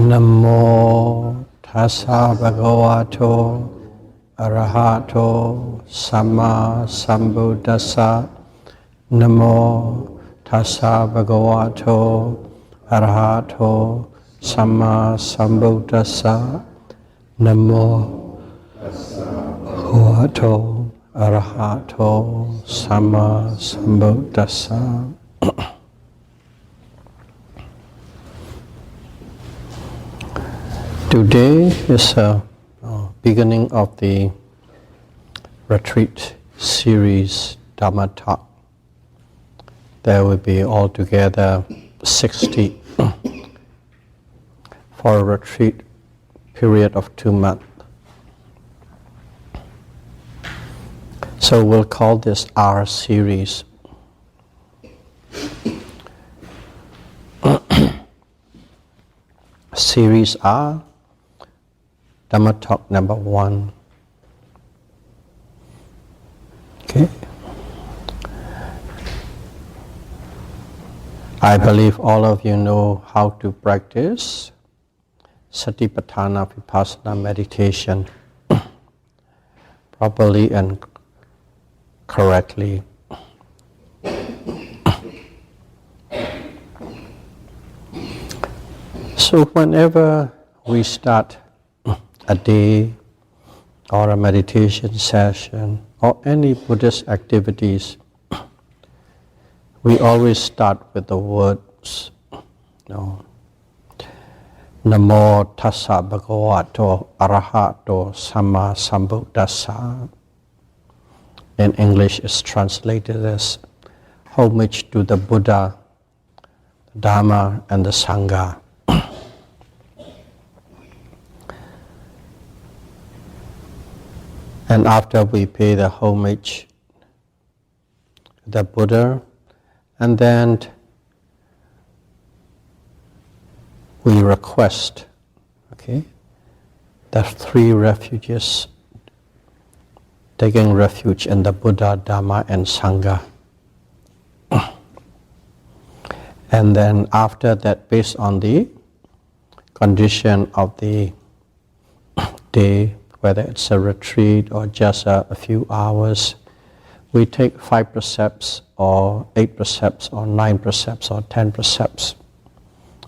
Namo tassa bhagavato arahato samma sambuddhassa. Namo tassa bhagavato arahato samma sambuddhassa. Namo bhagavato arahato samma sambuddhassa. Today is a beginning of the retreat series Dhamma talk. There will be altogether 60 for a retreat period of 2 months. So we'll call this our series. Series R, Dhamma talk number 1. Okay. I believe all of you know how to practice Satipatthana Vipassana meditation properly and correctly. So whenever we start a day or a meditation session or any Buddhist activities, we always start with the words, Namo tassa bhagavato arahato samma sambuddhassa. In English is translated as homage to the Buddha, the Dhamma and the Sangha. And after we pay the homage to the Buddha, and then we request, the 3 refuges, taking refuge in the Buddha, Dhamma and Sangha. And then after that, based on the condition of the day, whether it's a retreat or just a few hours, we take 5 precepts or 8 precepts or 9 precepts or 10 precepts.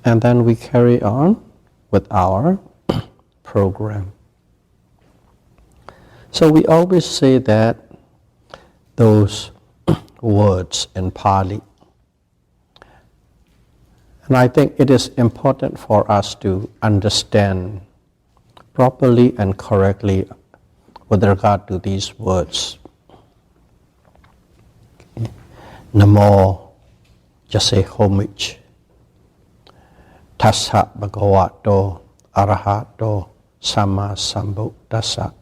And then we carry on with our program. So we always say that those words in Pali. And I think it is important for us to understand properly and correctly with regard to these words. Namo, just say homage. Tassa bhagavato arahato samma sambuddhassa.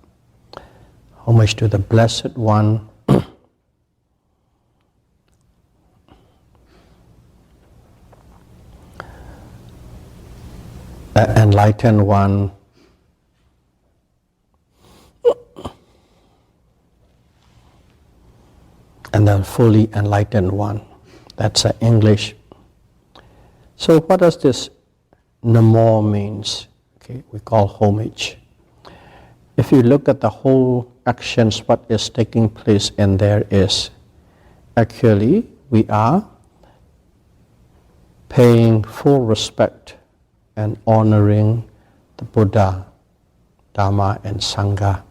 Homage to the Blessed One, the Enlightened One, and the fully enlightened one. That's English. So what does this Namo means? We call homage. If you look at the whole actions, what is taking place in there is actually we are paying full respect and honoring the Buddha, Dhamma and Sangha.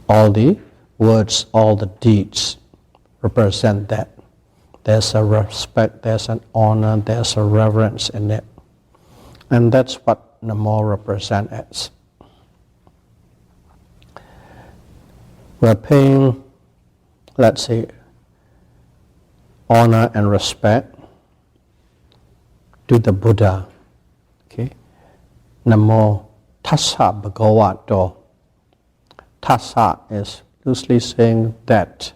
All the words, all the deeds represent that. There's a respect, there's an honor, there's a reverence in it. And that's what Namo represents. We're paying, let's say, honor and respect to the Buddha. Namo tassa bhagavato. Tassa is loosely saying that.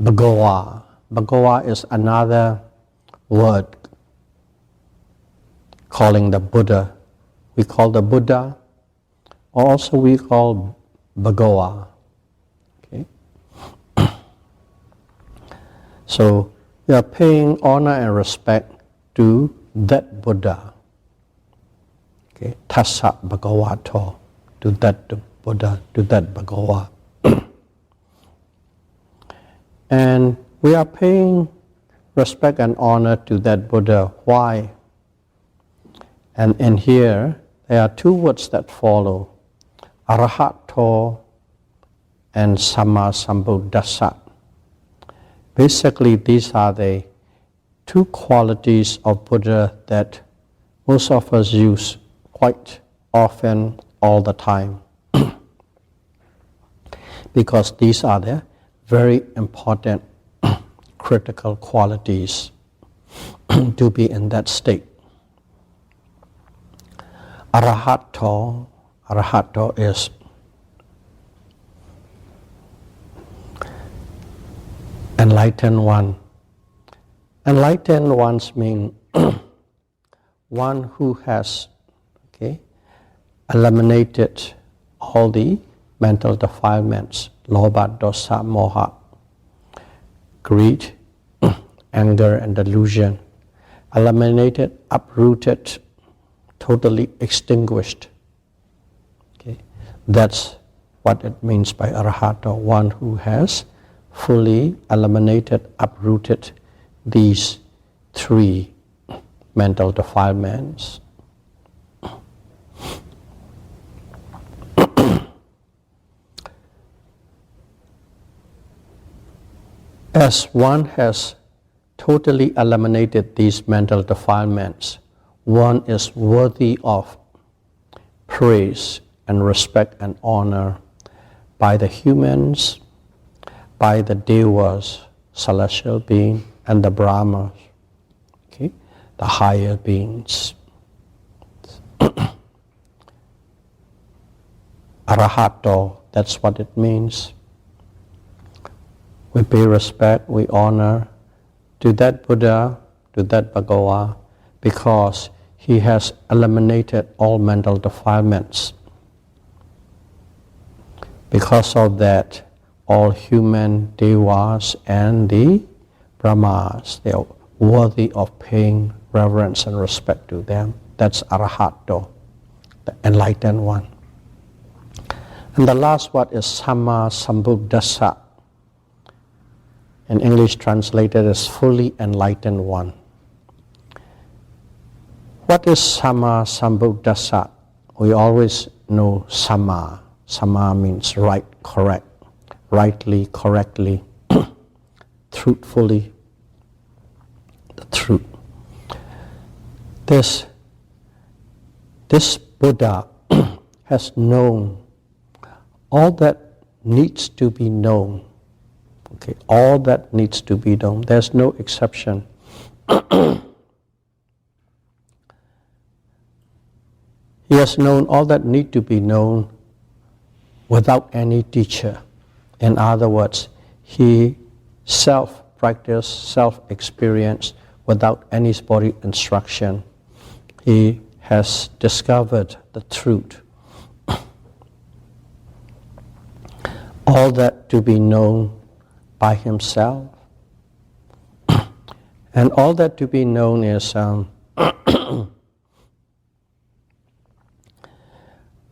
Bhagava is another word calling the Buddha. We call the Buddha, or also we call Bhagava. So we are paying honor and respect to that Buddha, Okay, Tassa Bhagavato, to that Buddha, to that Bhagava. And we are paying respect and honor to that Buddha. Why? And in here, there are two words that follow, Arahato and Samma Sambuddhassa. Basically, these are the two qualities of Buddha that most of us use quite often, all the time. Because these are the very important critical qualities to be in that state. Arahato is enlightened one. Enlightened ones mean one who has eliminated all the mental defilements, lobha, dosa, moha, greed, anger and delusion, eliminated, uprooted, totally extinguished. Okay? That's what it means by arahato, one who has fully eliminated, uprooted these three mental defilements. As one has totally eliminated these mental defilements, one is worthy of praise and respect and honor by the humans, by the devas, celestial beings, and the Brahmas, the higher beings. Arahato, that's what it means. We pay respect, we honor to that Buddha, to that Bhagava, because he has eliminated all mental defilements. Because of that, all human devas and the Brahmas, they are worthy of paying reverence and respect to them. That's Arahato, the enlightened one. And the last word is Samma Sambuddhassa. In English translated as fully enlightened one. What is Samma Sambuddhassa? We always know Samma. Samma means right, correct, rightly, correctly, truthfully, the truth. This Buddha has known all that needs to be known. Okay, all that needs to be known. There's no exception. He has known all that need to be known without any teacher. In other words, he self-practiced, self-experienced without anybody's instruction. He has discovered the truth. All that to be known by himself. And all that to be known is,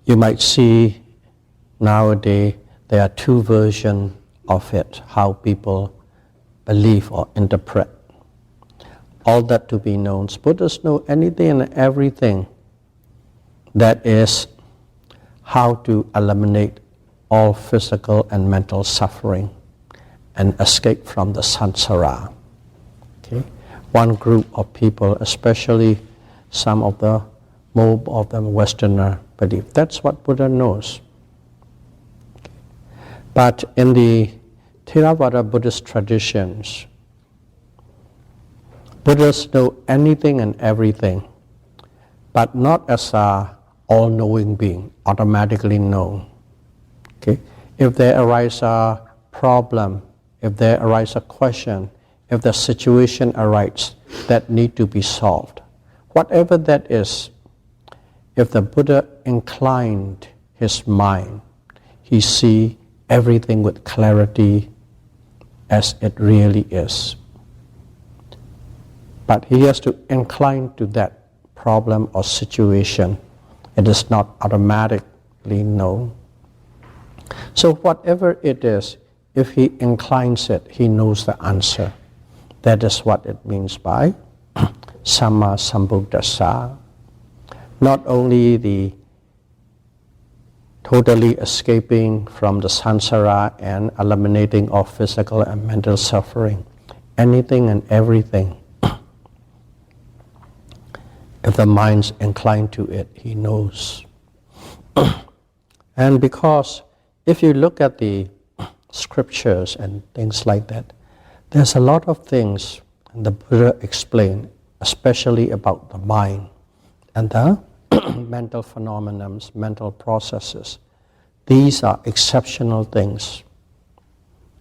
you might see nowadays there are two versions of it, how people believe or interpret. All that to be known. Buddhists know anything and everything. That is how to eliminate all physical and mental suffering and escape from the samsara. Okay? One group of people, especially some of the more of them Westerner believe. That's what Buddha knows. Okay. But in the Theravada Buddhist traditions, Buddhists know anything and everything, but not as a all-knowing being, automatically known. Okay? If there arises a problem, if there arises a question, if the situation arises that need to be solved, whatever that is, if the Buddha inclined his mind, he see everything with clarity as it really is. But he has to incline to that problem or situation It is not automatically known. So whatever it is, if he inclines it, he knows the answer. That is what it means by Samma Sambuddhassa. Not only the totally escaping from the samsara and eliminating of physical and mental suffering, anything and everything. If the mind's inclined to it, he knows. And because if you look at the scriptures and things like that, there's a lot of things the Buddha explained, especially about the mind and the mental phenomena, mental processes. These are exceptional things.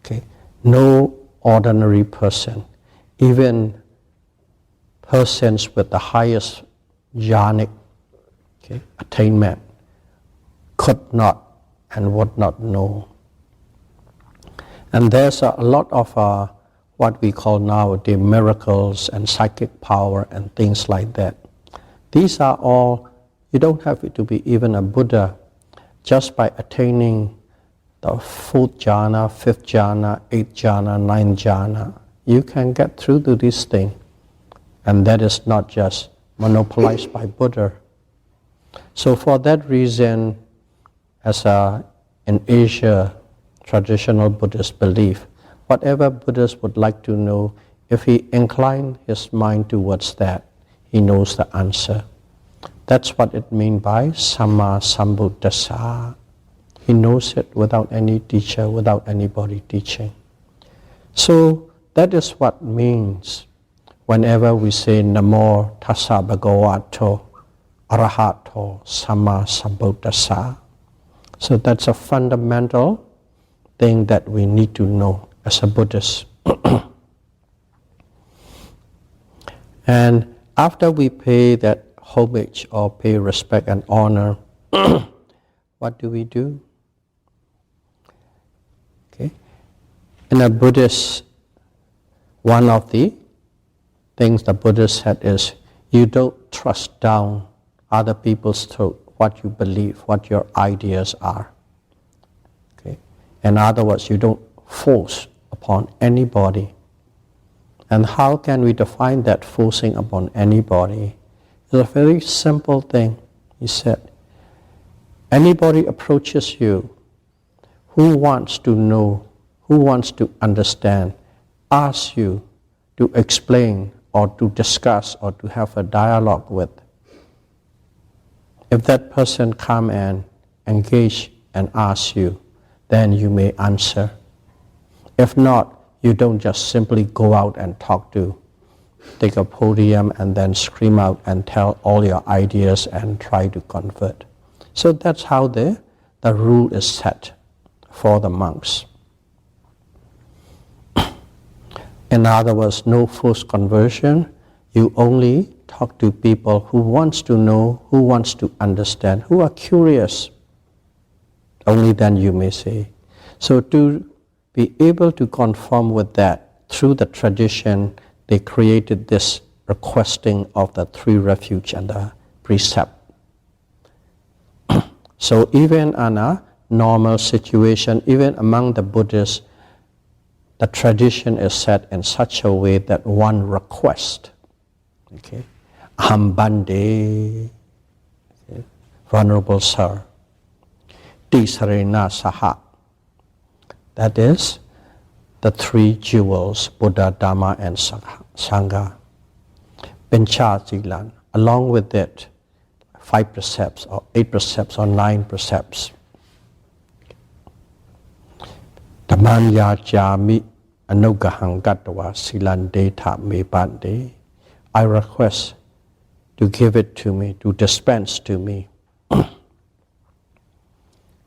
Okay? No ordinary person, even persons with the highest jhanic attainment, could not and would not know. And there's a lot of what we call nowadays miracles and psychic power and things like that. These are all, you don't have to be even a Buddha. Just by attaining the 4th jhana, 5th jhana, 8th jhana, 9th jhana, you can get through to this thing. And that is not just monopolized by Buddha. So for that reason, as in Asia, traditional Buddhist belief, whatever Buddhists would like to know, if he inclines his mind towards that, he knows the answer. That's what it means by Samma Sambuddhassa. He knows it without any teacher, without anybody teaching. So that is what means whenever we say Namo Tassa Bhagavato Arahato Samma Sambuddhassa. So that's a fundamental thing that we need to know as a Buddhist. And after we pay that homage or pay respect and honor, what do? Okay. In a Buddhist, one of the things the Buddhist said is, you don't thrust down other people's throat what you believe, what your ideas are. Okay. In other words, you don't force upon anybody. And how can we define that forcing upon anybody? It's a very simple thing. He said, anybody approaches you who wants to know, who wants to understand, asks you to explain or to discuss or to have a dialogue with. If that person come and engage and ask you, then you may answer. If not, you don't just simply go out and take a podium and then scream out and tell all your ideas and try to convert. So that's how the rule is set for the monks. In other words, no forced conversion. You only talk to people who wants to know, who wants to understand, who are curious. Only then you may say. So to be able to conform with that, through the tradition, they created this requesting of the 3 refuge and the precept. So even in a normal situation, even among the Buddhists, the tradition is set in such a way that one request, Aham Bande, Venerable Sir, Tisarena Saha, that is the 3 jewels, Buddha, Dhamma and Sangha. Pencha Silan, along with it, 5 precepts or 8 precepts or 9 precepts. Dhammanya Jami Anugahang Gatwa Silande Ta Me Bande. I request to give it to me, to dispense to me.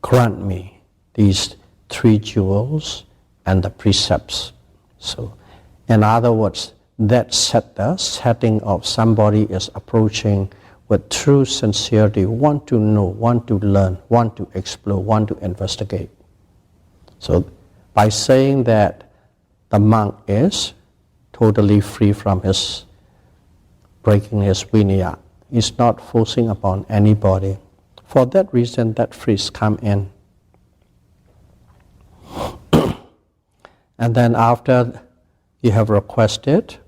Grant me these 3 jewels and the precepts. So, in other words, that set the setting of somebody is approaching with true sincerity, want to know, want to learn, want to explore, want to investigate. So, by saying that the monk is totally free from his breaking his vinaya, he's not forcing upon anybody. For that reason, that freeze come in. And then after you have requested,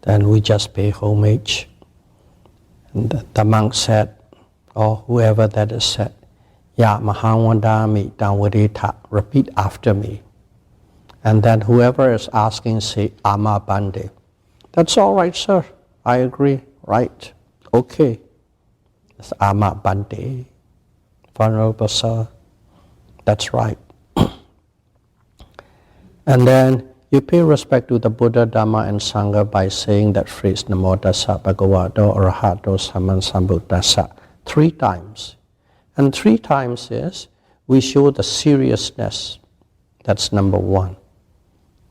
then we just pay homage. And the monk said, or whoever that is said, Ya Mahawandami Danvarita, repeat after me. And then whoever is asking say, Ama Bande. That's all right, sir. I agree. Right. Okay. It's Ama Bande. Venerable sir. That's right. And then you pay respect to the Buddha, Dhamma, and Sangha by saying that phrase, Namo Tassa Bhagavato Arahato Sammasambuddhassa, 3 times. And 3 times is, we show the seriousness. That's number 1.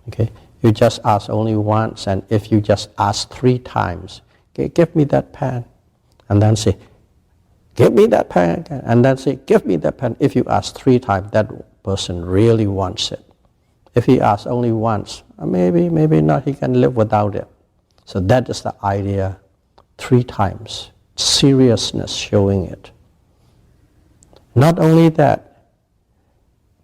Okay? You just ask only once, and if you just ask 3 times, okay, give me that pen. And then say, give me that pen again. And then say, give me that pen. If you ask 3 times, that person really wants it. If he asks only once, maybe not, he can live without it. So that is the idea, 3 times, seriousness showing it. Not only that,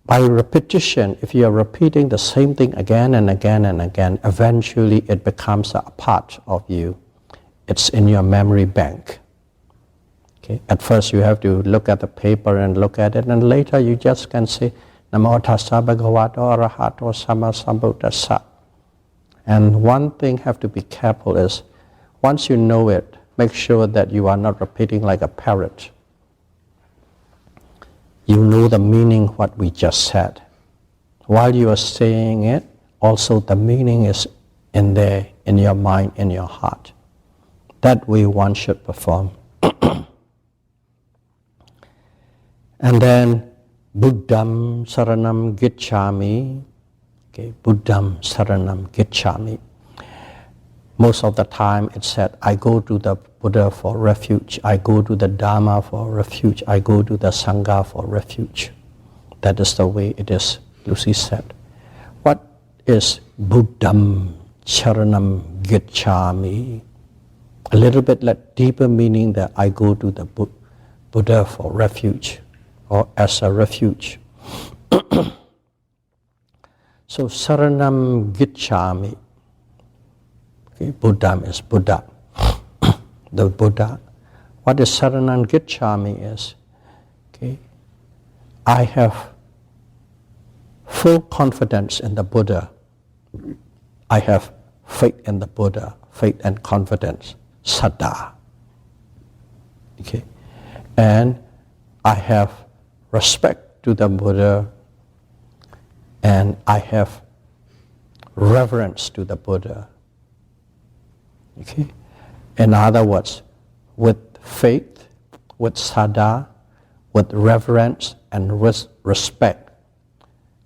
by repetition, if you are repeating the same thing again and again and again, eventually it becomes a part of you. It's in your memory bank. Okay? At first you have to look at the paper and look at it, and later you just can say, Namo Tassa Bhagavato Arahato Sammasambuddhassa. And one thing have to be careful is, once you know it, make sure that you are not repeating like a parrot. You know the meaning what we just said. While you are saying it, also the meaning is in there, in your mind, in your heart. That way one should perform. And then, Buddham Saranam Gicchami. Okay, Buddham Saranam Gicchami. Most of the time it said, I go to the Buddha for refuge, I go to the Dhamma for refuge, I go to the Sangha for refuge. That is the way it is, Lucy said. What is Buddham Saranam Gicchami? A little bit deeper meaning that I go to the Buddha for refuge, or as a refuge. So Saranam Gicchami. Okay, Buddham is Buddha. The Buddha. What is Saranam Gicchami is, okay, I have full confidence in the Buddha. I have faith in the Buddha, faith and confidence, saddha. Okay, and I have respect to the Buddha, and I have reverence to the Buddha. Okay? In other words, with faith, with saddha, with reverence and respect,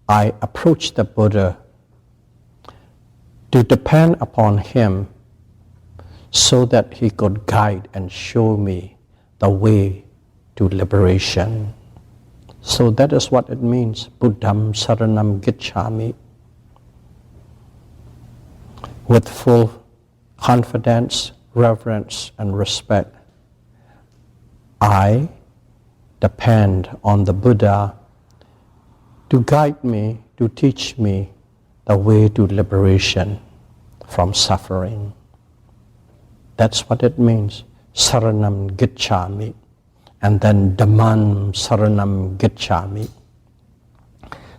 I approach the Buddha to depend upon him so that he could guide and show me the way to liberation. So that is what it means, Buddham Saranam Gicchami. With full confidence, reverence, and respect, I depend on the Buddha to guide me, to teach me the way to liberation from suffering. That's what it means, Saranam Gicchami. And then Dhammam Saranam Gicchami.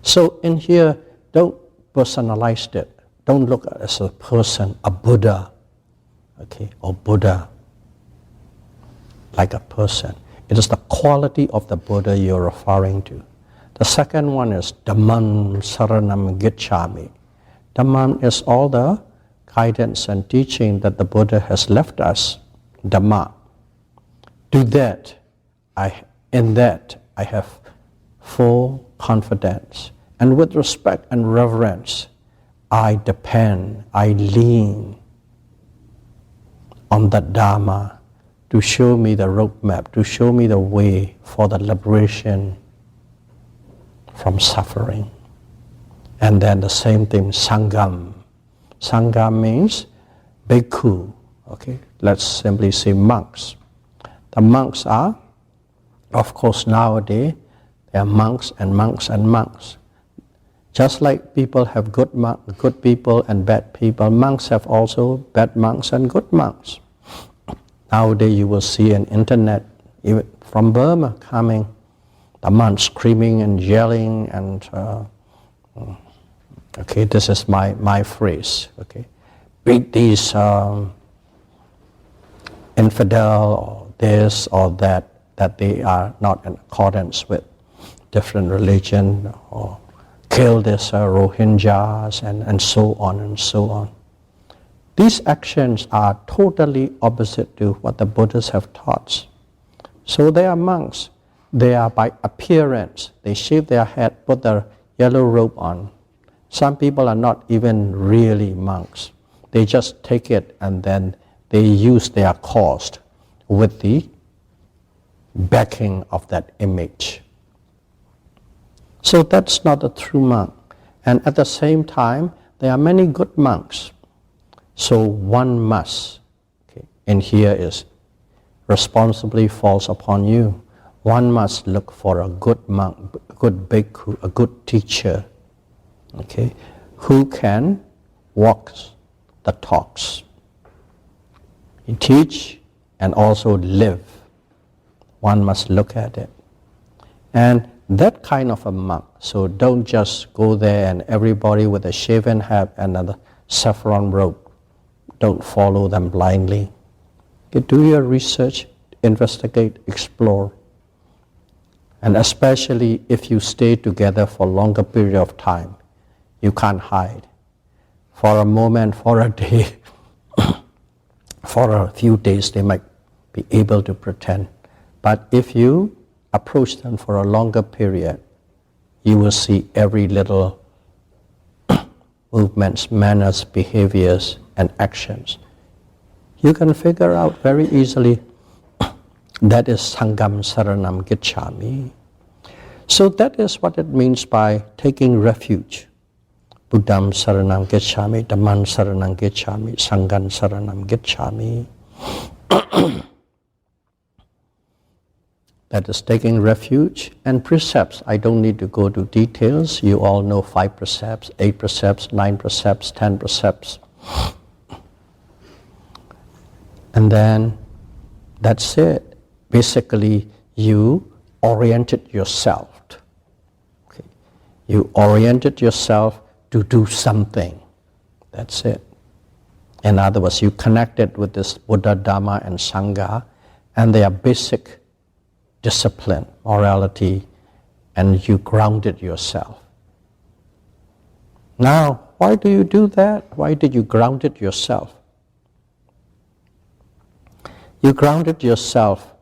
So in here, don't personalize it. Don't look at it as a person, a Buddha, okay, or Buddha, like a person. It is the quality of the Buddha you're referring to. The second one is Dhammam Saranam Gicchami. Dhammam is all the guidance and teaching that the Buddha has left us, Dhamma. To that, in that I have full confidence. And with respect and reverence, I depend, I lean on the Dhamma to show me the roadmap, to show me the way for the liberation from suffering. And then the same thing, Sangham. Sangha means bhikkhu, okay? Let's simply say monks. The monks are, of course, nowadays, there are monks and monks and monks. Just like people have good people and bad people, monks have also bad monks and good monks. Nowadays you will see on internet, even from Burma coming, the monks screaming and yelling and, okay, this is my phrase, okay, beat these infidel or this or that they are not in accordance with different religion, or kill this Rohingyas and so on and so on. These actions are totally opposite to what the Buddhists have taught. So they are monks. They are by appearance. They shave their head, put their yellow robe on. Some people are not even really monks. They just take it and then they use their cause with the backing of that image. So that's not a true monk. And at the same time, there are many good monks. So one must, okay, and here is responsibility falls upon you. One must look for a good monk, a good bhikkhu, a good teacher, okay, who can walk the talks. He teach and also live. One must look at it. And that kind of a monk, so don't just go there and everybody with a shaven head and a saffron robe. Don't follow them blindly. You do your research, investigate, explore. And especially if you stay together for a longer period of time, you can't hide. For a moment, for a day, for a few days, they might be able to pretend. But if you approach them for a longer period, you will see every little movements, manners, behaviors, and actions. You can figure out very easily that is Sangham Saranam Gicchami. So that is what it means by taking refuge. Buddham Saranam Gicchami, Dhammam Saranam Gicchami, Sangham Saranam Gicchami. That is taking refuge. And precepts, I don't need to go to details. You all know 5 precepts, 8 precepts, 9 precepts, 10 precepts. And then that's it. Basically, you oriented yourself. Okay. You oriented yourself to do something. That's it. In other words, you connected with this Buddha, Dhamma, and Sangha, and their basic discipline, morality, and you grounded yourself. Now, why do you do that? Why did you ground it yourself? You grounded yourself.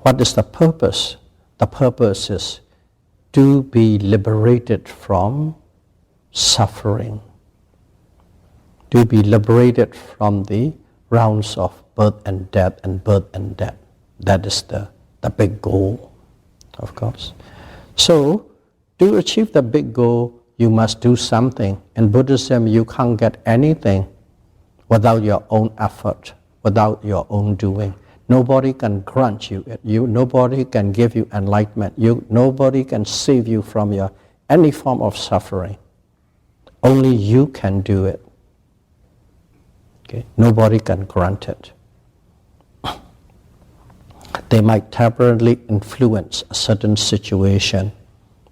What is the purpose? The purpose is to be liberated from suffering, to be liberated from the rounds of birth and death and birth and death. That is the big goal, of course. So, to achieve the big goal, you must do something. In Buddhism, you can't get anything without your own effort, without your own doing. Nobody can grant you it. Nobody can give you enlightenment. Nobody can save you from any form of suffering. Only you can do it. Okay? Nobody can grant it. They might temporarily influence a certain situation,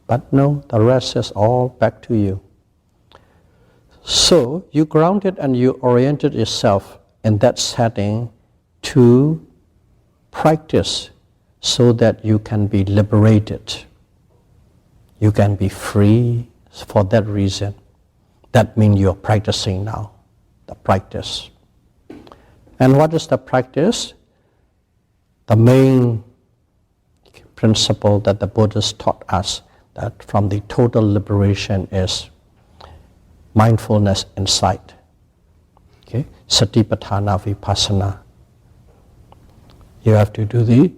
but no, the rest is all back to you. So you grounded and you oriented yourself in that setting to practice so that you can be liberated. You can be free for that reason. That means you're practicing now, the practice. And what is the practice? The main principle that the Buddhists taught us that from the total liberation is mindfulness and sight. Okay? Satipatthana Vipassana. You have to do the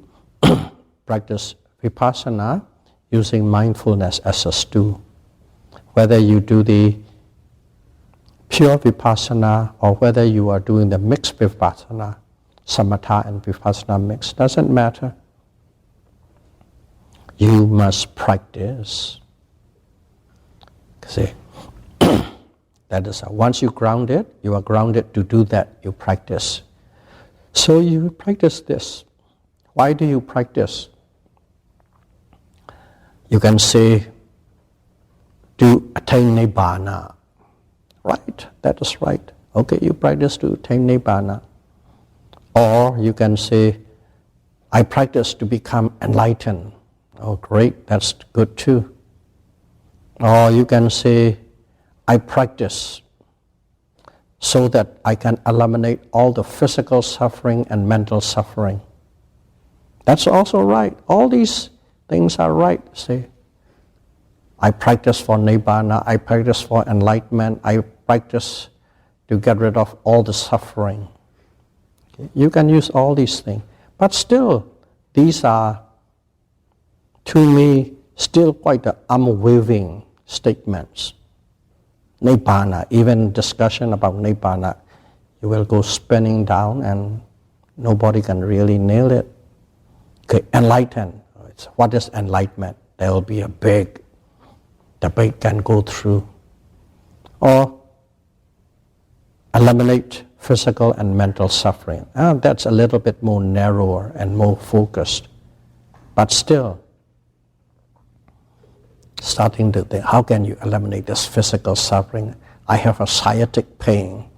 practice Vipassana using mindfulness as a stool. Whether you do the pure Vipassana or whether you are doing the mixed Vipassana, samatha and vipassana mix, doesn't matter. You must practice. See, that is how. Once you grounded, you are grounded to do that, you practice. So you practice this. Why do you practice? You can say, to attain nibbana. Right, that is right. Okay, you practice to attain nibbana. Or you can say, I practice to become enlightened. Oh, great, that's good too. Or you can say, I practice so that I can eliminate all the physical suffering and mental suffering. That's also right. All these things are right. Say, I practice for nibbana, I practice for enlightenment, I practice to get rid of all the suffering. Okay? You can use all these things. But still, these are, to me, still quite unwavering statements. Nibbana, even discussion about nibbana, you will go spinning down and nobody can really nail it. Okay, enlighten. What is enlightenment? There will be a big debate can go through. Or eliminate physical and mental suffering. That's a little bit more narrower and more focused. But still, starting to think, how can you eliminate this physical suffering? I have a sciatic pain.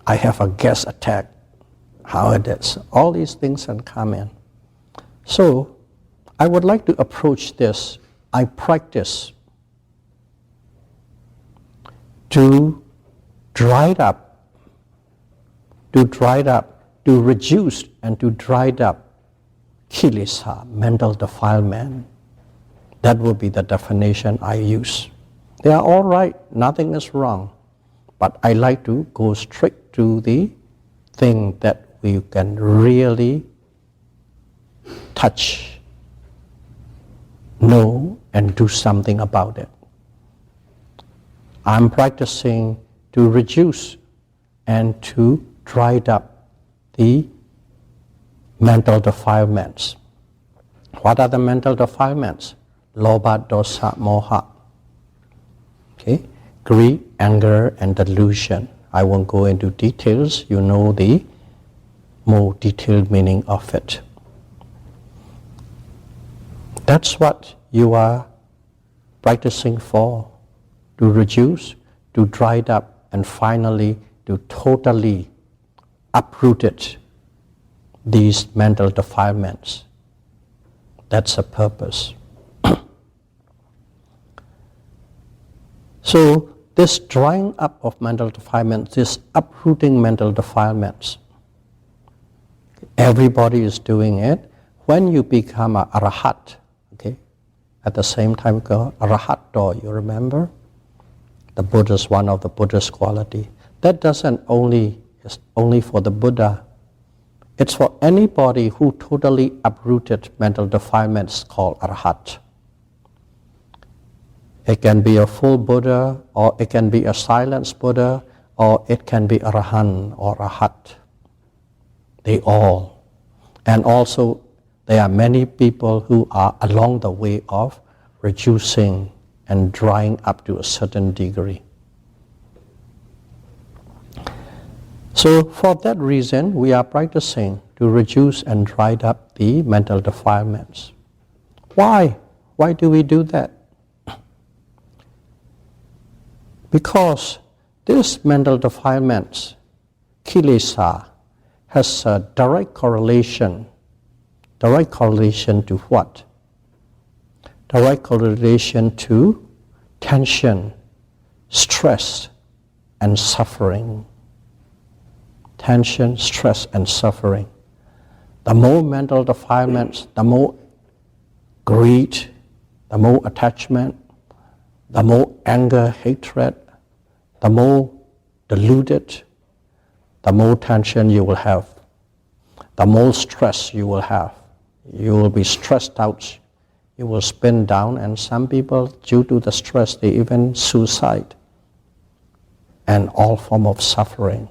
I have a gas attack. How it is? All these things can come in. So, I would like to approach this. I practice to dry it up, to reduce and to dry up kilesa, mental defilement. That would be the definition I use. They are all right, nothing is wrong. But I like to go straight to the thing that we can really touch, know, and do something about it. I'm practicing to reduce and to dry up the mental defilements. What are the mental defilements? Lobha, dosa, moha. Okay? Greed, anger, and delusion. I won't go into details. You know the more detailed meaning of it. That's what you are practicing for. To reduce, to dry it up, and finally to totally uproot it, these mental defilements. That's the purpose. So this drying up of mental defilements, this uprooting mental defilements, everybody is doing it. When you become a arahat, okay, at the same time you go arahato, you remember? The Buddha's one of the Buddha's quality. That doesn't is only for the Buddha. It's for anybody who totally uprooted mental defilements called arahat. It can be a full Buddha, or it can be a silenced Buddha, or it can be Arahant or Arahat. They all. And also, there are many people who are along the way of reducing and drying up to a certain degree. So for that reason, we are practicing to reduce and dry up the mental defilements. Why? Why do we do that? Because this mental defilements, kilesa, has a direct correlation. Direct correlation to what? Direct correlation to tension, stress, and suffering. Tension, stress, and suffering. The more mental defilements, the more greed, the more attachment, the more anger, hatred, the more deluded, the more tension you will have, the more stress you will have. You will be stressed out, you will spin down, and some people, due to the stress, they even suicide, and all form of suffering.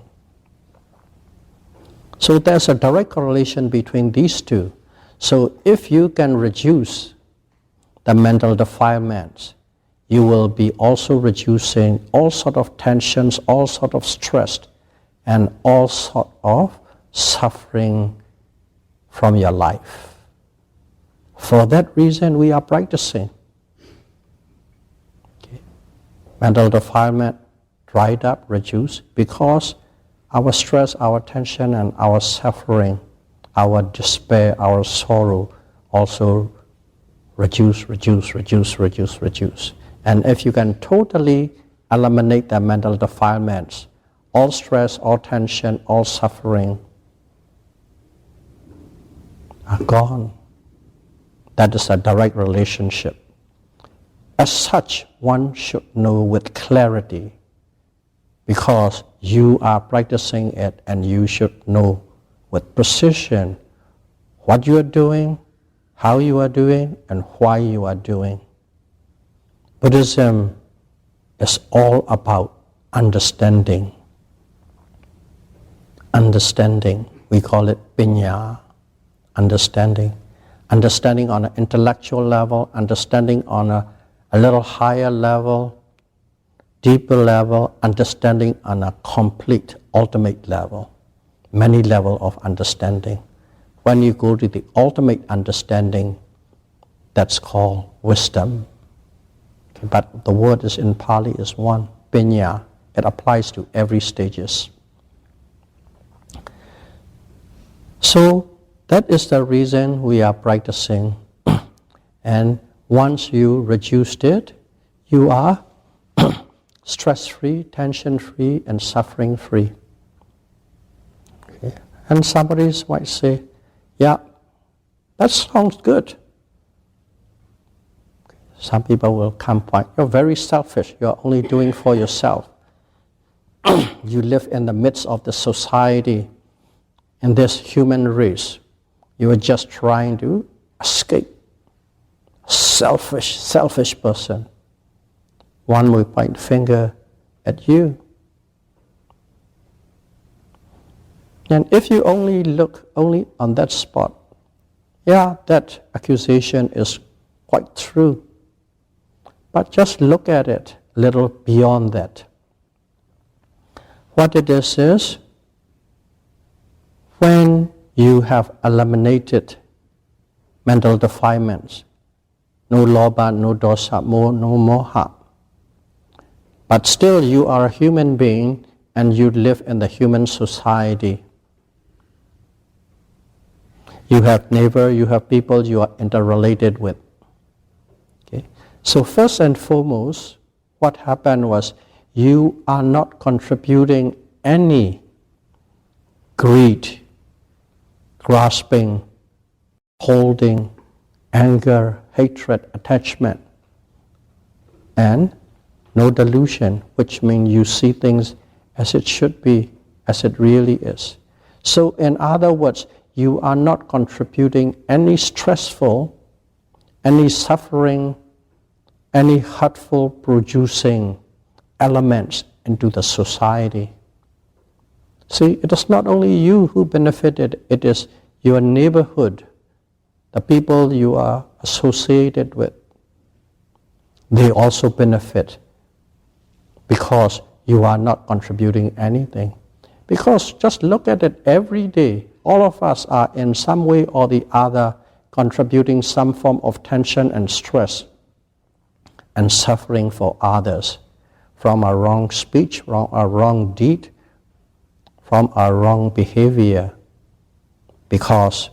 So there's a direct correlation between these two. So if you can reduce the mental defilements, you will be also reducing all sort of tensions, all sort of stress, and all sort of suffering from your life. For that reason, we are practicing. Okay. Mental defilement dried up, reduced, because our stress, our tension, and our suffering, our despair, our sorrow also reduce. And if you can totally eliminate the mental defilements, all stress, all tension, all suffering are gone. That is a direct relationship. As such, one should know with clarity, because you are practicing it, and you should know with precision what you are doing, how you are doing, and why you are doing. Buddhism is all about understanding. Understanding, we call it piññā, understanding. Understanding on an intellectual level, understanding on a little higher level, deeper level, understanding on a complete, ultimate level. Many levels of understanding. When you go to the ultimate understanding, that's called wisdom. Okay, but the word is in Pali is one, piññā. It applies to every stages. So that is the reason we are practicing. And once you reduced it, you are stress-free, tension-free, and suffering-free. Okay. And somebody might say, yeah, that sounds good. Okay. Some people will come point, you're very selfish, you're only doing for yourself. You live in the midst of the society, in this human race. You are just trying to escape. Selfish person. One will point finger at you. And if you only look only on that spot, yeah, that accusation is quite true. But just look at it a little beyond that. What it is when you have eliminated mental defilements, no lobha, no dosa, no moha, but still you are a human being and you live in the human society. You have neighbor, you have people you are interrelated with. Okay? So first and foremost, what happened was you are not contributing any greed, grasping, holding, anger, hatred, attachment, and no delusion, which means you see things as it should be, as it really is. So in other words, you are not contributing any stressful, any suffering, any hurtful producing elements into the society. See, it is not only you who benefited, it is your neighborhood, the people you are associated with. They also benefit because you are not contributing anything. Because just look at it every day, all of us are in some way or the other contributing some form of tension and stress and suffering for others from a wrong speech, from a wrong deed, from a wrong behavior, because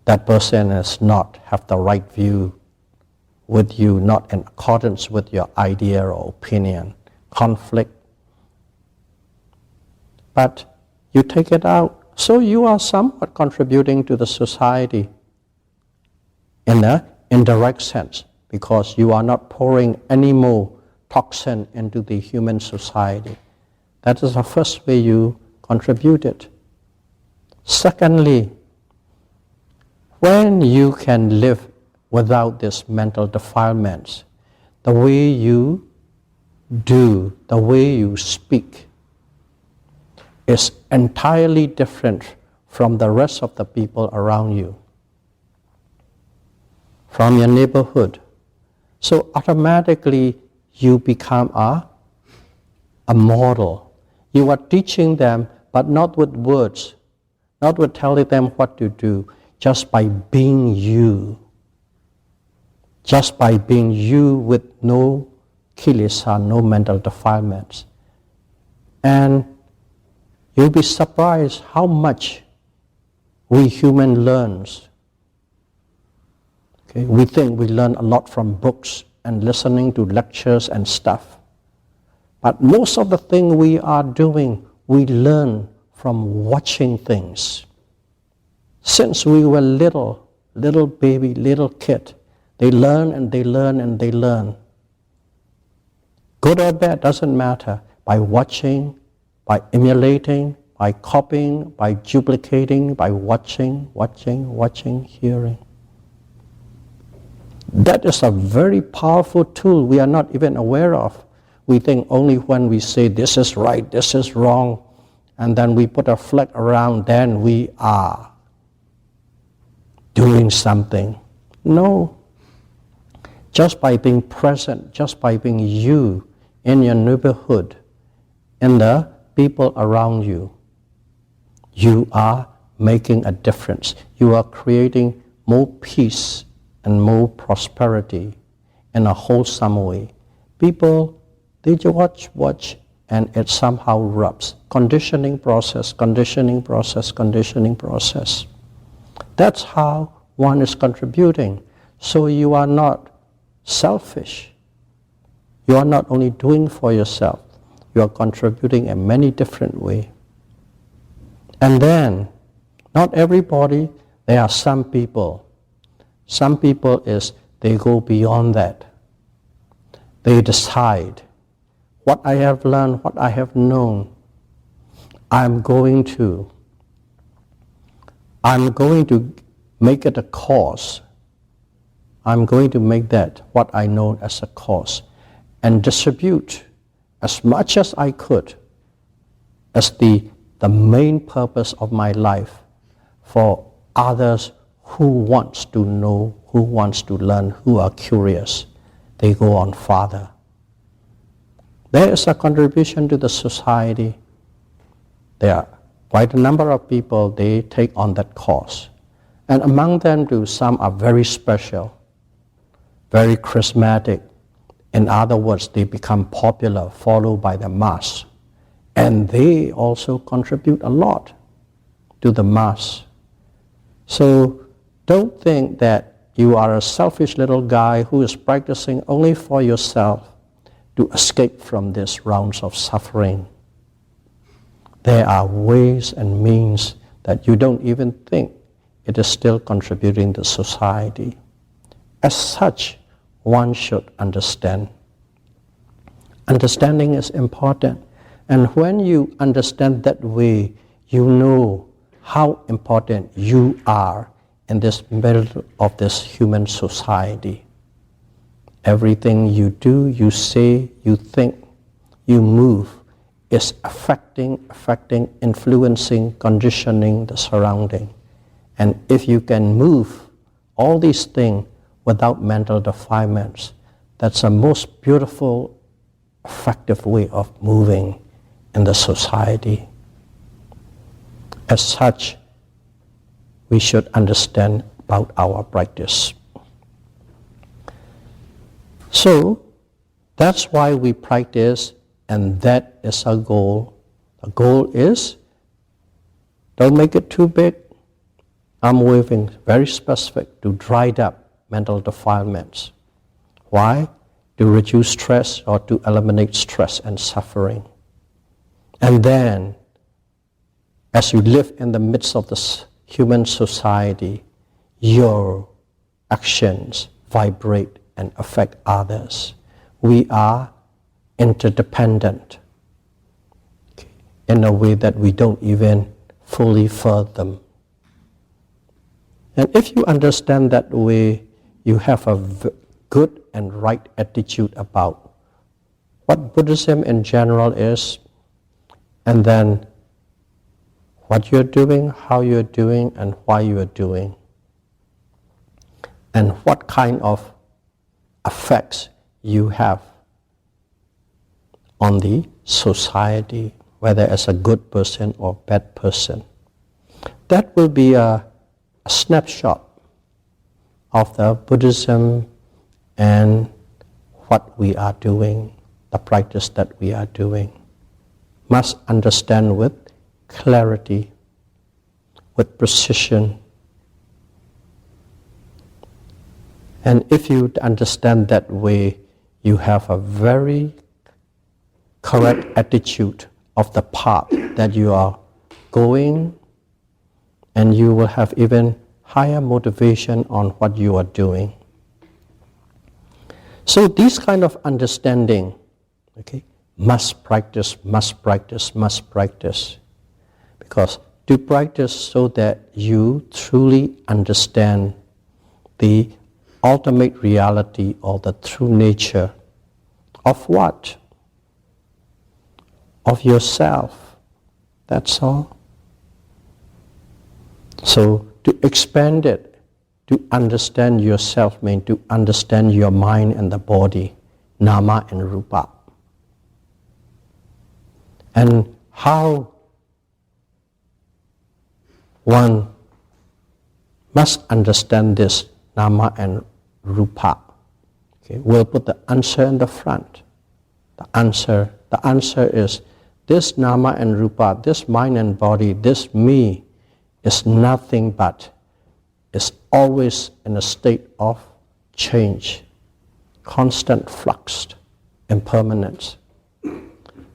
that person is not have the right view with you, not in accordance with your idea or opinion, conflict. But you take it out, so you are somewhat contributing to the society in an indirect sense, because you are not pouring any more toxin into the human society. That is the first way you contributed. Secondly, when you can live without these mental defilements, the way you do, the way you speak, is entirely different from the rest of the people around you, from your neighborhood. So automatically you become a model. You are teaching them, but not with words, not with telling them what to do, just by being you. Just by being you with no kilesa, no mental defilements. And you'll be surprised how much we human learns. Okay? We think we learn a lot from books and listening to lectures and stuff. But most of the thing we are doing, we learn from watching things. Since we were little baby, little kid, they learn and they learn and they learn. Good or bad, doesn't matter. By watching, by emulating, by copying, by duplicating, by watching, hearing. That is a very powerful tool we are not even aware of. We think only when we say this is right, this is wrong, and then we put a flag around, then we are doing something. No. Just by being present, just by being you in your neighborhood, in the people around you, you are making a difference. You are creating more peace and more prosperity in a wholesome way. People, they watch, and it somehow rubs. Conditioning process. That's how one is contributing. So you are not selfish. You are not only doing for yourself, you are contributing in many different ways. And then, not everybody, there are some people is, they go beyond that. They decide, what I have learned, what I have known, I'm going to make it a cause. I'm going to make that what I know as a cause and distribute as much as I could as the main purpose of my life for others who wants to know, who wants to learn, who are curious. They go on farther. There is a contribution to the society. There are quite a number of people, they take on that cause. And among them too, some are very special, very charismatic. In other words, they become popular, followed by the mass. And they also contribute a lot to the mass. So don't think that you are a selfish little guy who is practicing only for yourself to escape from these rounds of suffering. There are ways and means that you don't even think it is still contributing to society. As such, one should understand. Understanding is important. And when you understand that way, you know how important you are in this middle of this human society. Everything you do, you say, you think, you move is affecting, influencing, conditioning the surrounding. And if you can move all these things without mental defilements, that's the most beautiful, effective way of moving in the society. As such, we should understand about our practice. So, that's why we practice, and that is our goal. The goal is, don't make it too big. I'm moving very specific to dried up mental defilements. Why? To reduce stress or to eliminate stress and suffering. And then, as you live in the midst of this human society, your actions vibrate and affect others. We are interdependent in a way that we don't even fully feel them. And if you understand that way, you have a good and right attitude about what Buddhism in general is, and then what you're doing, how you're doing, and why you're doing, and what kind of effects you have on the society, whether as a good person or bad person. That will be a snapshot of the Buddhism and what we are doing, the practice that we are doing. Must understand with clarity, with precision. And if you understand that way, you have a very correct attitude of the path that you are going, and you will have even higher motivation on what you are doing. So this kind of understanding, okay, must practice. Because to practice so that you truly understand the ultimate reality or the true nature of what? Of yourself. That's all. So to expand it, to understand yourself means to understand your mind and the body, nama and rupa. And how one must understand this nama and rupa. Okay, we'll put the answer in the front. The answer is this nama and rupa, this mind and body, this me is nothing but is always in a state of change, constant flux, impermanence.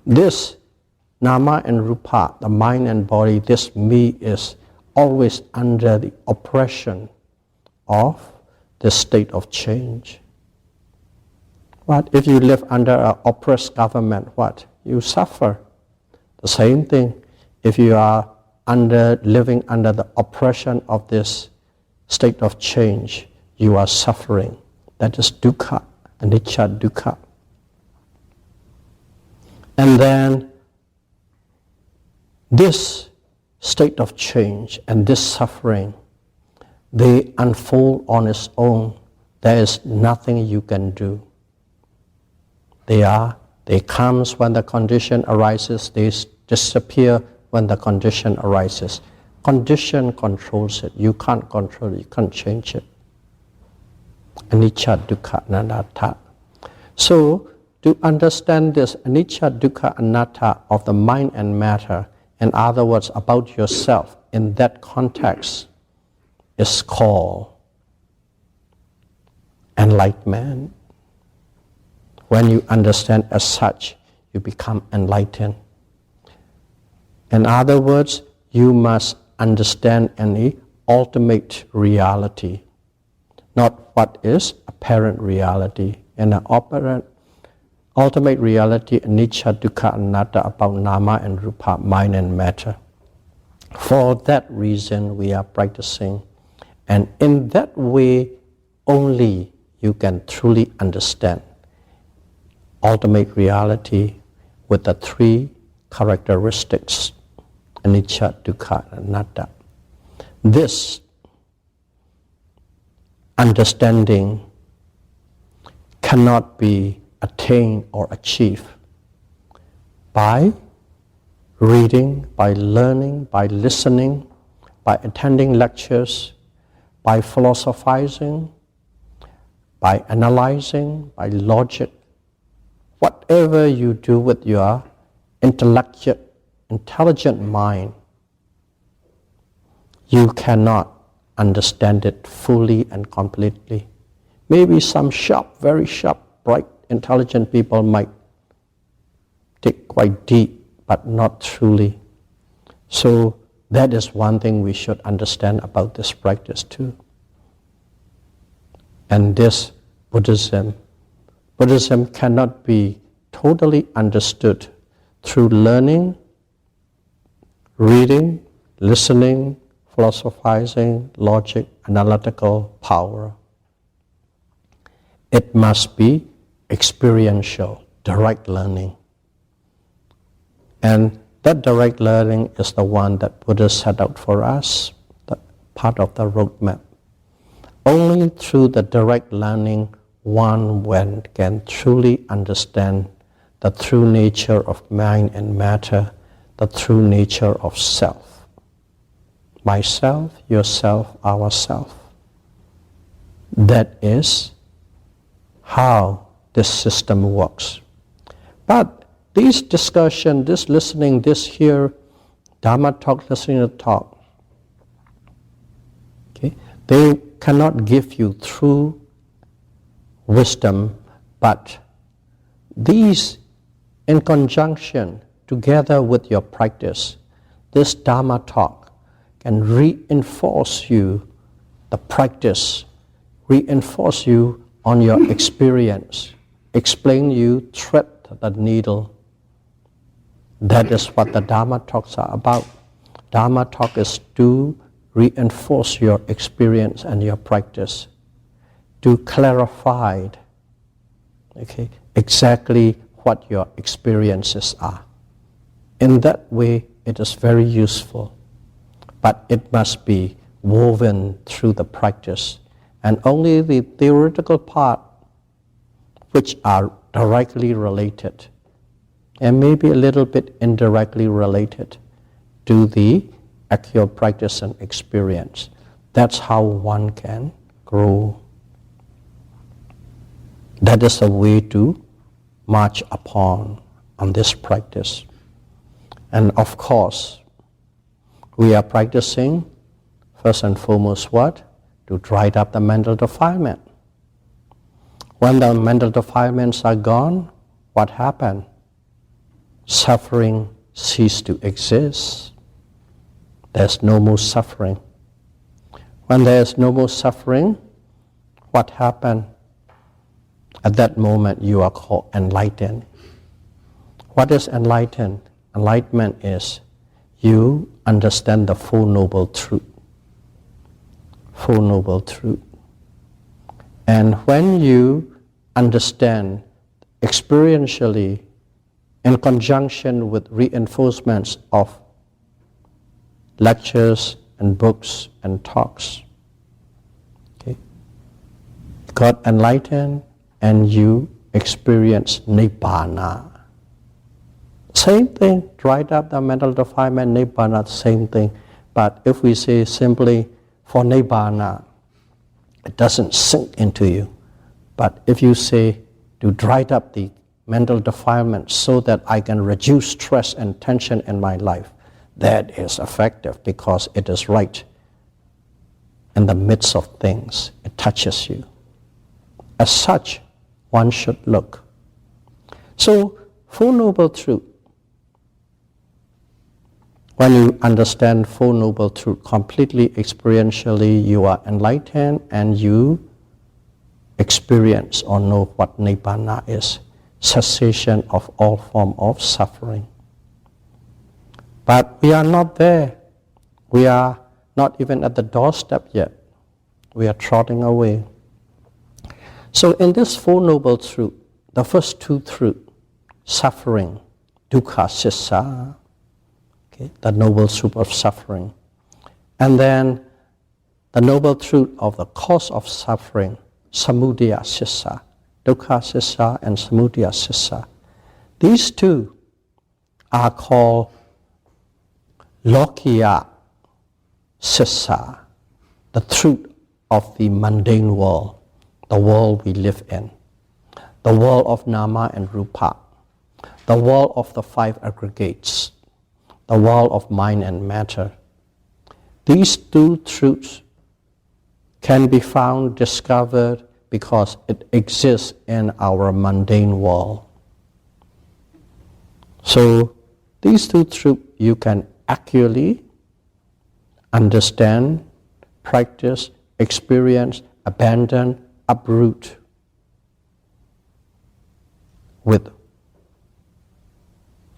This nama and rupa, the mind and body, this me is always under the oppression of the state of change. What? If you live under an oppressed government, what? You suffer. The same thing, if you are living under the oppression of this state of change, you are suffering. That is dukkha, anicca dukkha. And then this state of change and this suffering, they unfold on its own. There is nothing you can do. They come when the condition arises, they disappear when the condition arises. Condition controls it. You can't control it, you can't change it. Anicca, dukkha, anatta. So, to understand this anicca, dukkha, anatta of the mind and matter, in other words, about yourself, in that context, is called enlightenment. When you understand as such, you become enlightened. In other words, you must understand any ultimate reality, not what is apparent reality. And an ultimate reality, anicca, dukkha, anatta, about nama and rupa, mind and matter. For that reason, we are practicing. And in that way, only you can truly understand ultimate reality with the three characteristics, anicca, dukkha, anatta. This understanding cannot be attained or achieved by reading, by learning, by listening, by attending lectures, by philosophizing, by analyzing, by logic. Whatever you do with your intelligent mind, you cannot understand it fully and completely. Maybe some very sharp, bright, intelligent people might dig quite deep, but not truly. So that is one thing we should understand about this practice too. And this Buddhism cannot be totally understood through learning, reading, listening, philosophizing, logic, analytical power. It must be experiential, direct learning. And That direct learning is the one that Buddha set out for us, the part of the roadmap. Only through the direct learning one can truly understand the true nature of mind and matter, the true nature of self. Myself, yourself, ourself. That is how this system works. But this discussion, this listening, this here, Dhamma talk, listening to talk, okay, they cannot give you true wisdom, but these in conjunction together with your practice, this Dhamma talk can reinforce you the practice, reinforce you on your experience, explain you, thread the needle. That is what the Dhamma talks are about. Dhamma talk is to reinforce your experience and your practice, to clarify, okay, exactly what your experiences are. In that way, it is very useful, but it must be woven through the practice, and only the theoretical part which are directly related and maybe a little bit indirectly related to the actual practice and experience. That's how one can grow. That is a way to march upon on this practice. And of course, we are practicing first and foremost what? To dry up the mental defilement. When the mental defilements are gone, what happened? Suffering ceased to exist. There's no more suffering. When there's no more suffering, what happened? At that moment, you are called enlightened. What is enlightened? Enlightenment is you understand the Four Noble Truth. Four Noble Truth. And when you understand experientially in conjunction with reinforcements of lectures and books and talks, okay, got enlightened and you experience Nibbana. Same thing, dried up the mental defilement, Nibbana, same thing. But if we say simply for Nibbana, it doesn't sink into you. But if you say to dry up the mental defilement so that I can reduce stress and tension in my life, that is effective because it is right in the midst of things. It touches you. As such, one should look. So, Four Noble Truth. When you understand Four Noble Truth completely experientially, you are enlightened and you experience or know what Nibbana is, cessation of all form of suffering. But we are not there. We are not even at the doorstep yet. We are trotting away. So in this Four Noble Truth, the first two truths, suffering, dukkha sissa, okay, the noble truth of suffering, and then the noble truth of the cause of suffering, samudaya sissa, dukkha sissa and samudaya sissa. These two are called lokiya sissa, the truth of the mundane world, the world we live in, the world of nama and rupa, the world of the five aggregates, the world of mind and matter. These two truths can be found, discovered, because it exists in our mundane world. So these two truths you can accurately understand, practice, experience, abandon, uproot with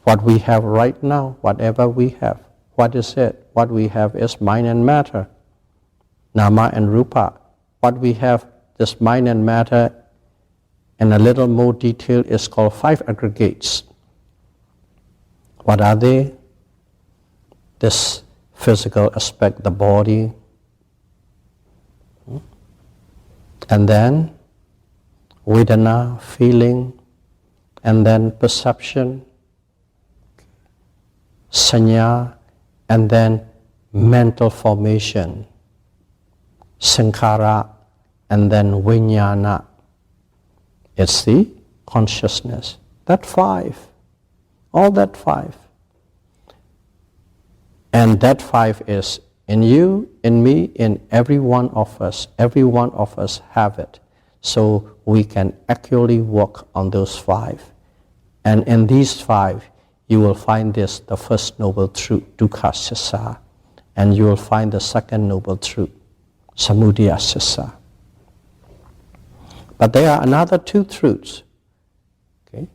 what we have right now, whatever we have. What is it? What we have is mind and matter, nama and rupa. What we have, this mind and matter, in a little more detail, is called five aggregates. What are they? this physical aspect, the body, and then vedana, feeling, and then perception, sanya, and then mental formation, sankhara, and then vijnana. It's the consciousness. That five, all that five. And that five is in you, in me, in every one of us. Every one of us have it. So we can accurately work on those five. And in these five, you will find this, the first noble truth, dukkha sassa. And you will find the second noble truth, samudaya sassa. But there are another two truths. Okay?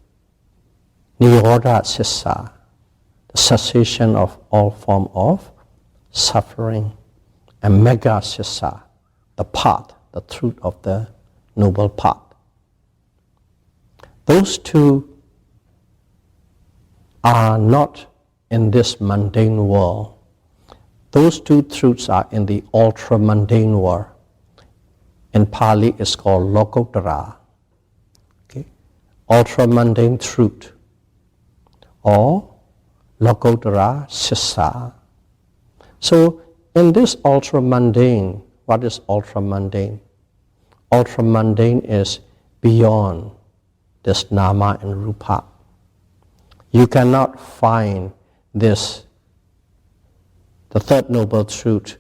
Nirodha sassa, the cessation of all form of suffering. And mega sassa, the path, the truth of the noble path. Those two are not in this mundane world. Those two truths are in the ultra-mundane world. In Pali, it's called lokuttara. Okay? Ultra-mundane truth. Or lokuttara sissa. So, in this ultra-mundane, what is ultra-mundane? Ultra-mundane is beyond this nama and rupa. You cannot find this, the third noble truth,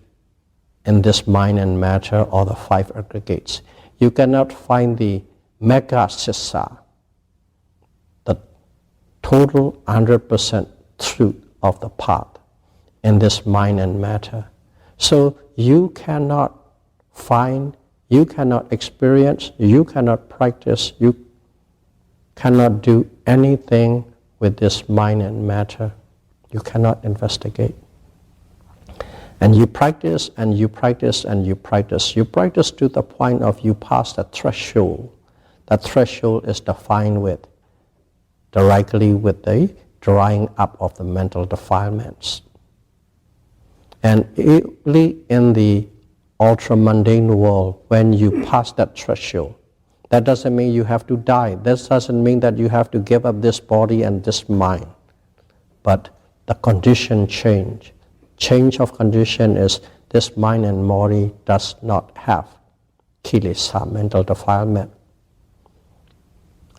in this mind and matter or the five aggregates. You cannot find the mega sissa, the total 100% truth of the path in this mind and matter. So you cannot find, you cannot experience, you cannot practice, you cannot do anything with this mind and matter. You cannot investigate. And you practice and you practice and you practice. You practice to the point of you pass the threshold. That threshold is defined with, directly with the drying up of the mental defilements. And only in the ultra-mundane world, when you pass that threshold, that doesn't mean you have to die. That doesn't mean that you have to give up this body and this mind. But the condition change. Change of condition is this mind and body does not have kilesa, mental defilement.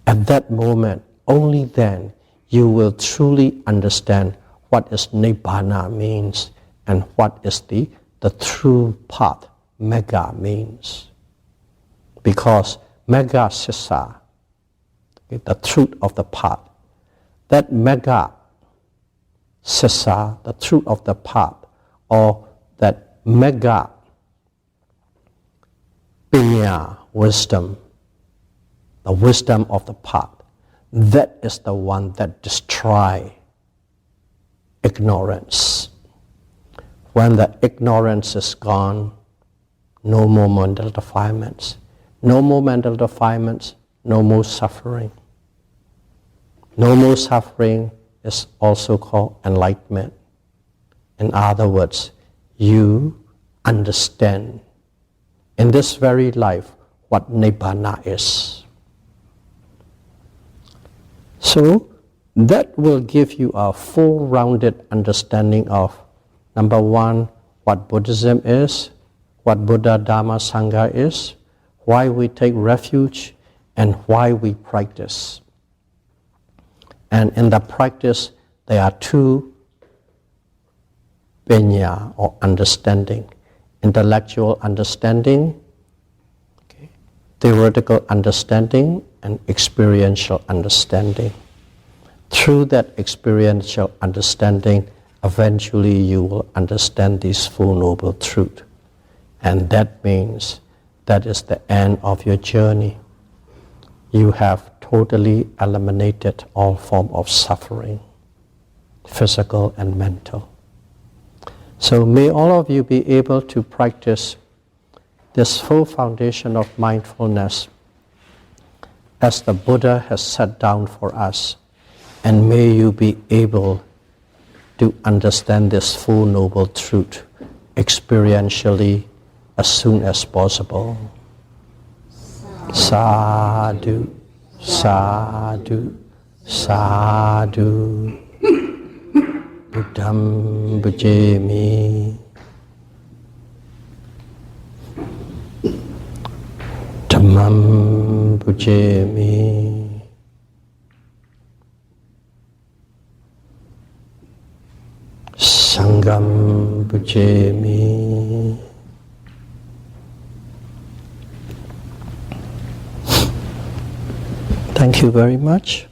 At that moment, only then, you will truly understand what is nibbana means and what is the true path, mega means. Because mega sissa, the truth of the path, that mega sissa, the truth of the path, or that mega pinya, wisdom, the wisdom of the path, that is the one that destroys ignorance. When the ignorance is gone, no more mental defilements. No more mental defilements, no more suffering. No more suffering is also called enlightenment. In other words, you understand in this very life what nibbana is. So that will give you a full-rounded understanding of, number one, what Buddhism is, what Buddha, Dhamma, Sangha is, why we take refuge, and why we practice. And in the practice, there are two pinya, or understanding. Intellectual understanding, okay, theoretical understanding, and experiential understanding. Through that experiential understanding, eventually you will understand this Four Noble Truth. And that means that is the end of your journey. You have totally eliminated all form of suffering, physical and mental. So may all of you be able to practice this full foundation of mindfulness as the Buddha has set down for us. And may you be able to understand this full noble truth experientially as soon as possible. Sadhu, sadhu, sadhu. Buddham bhajami. Dhammam bhajami. Sangham bhajami. Thank you very much.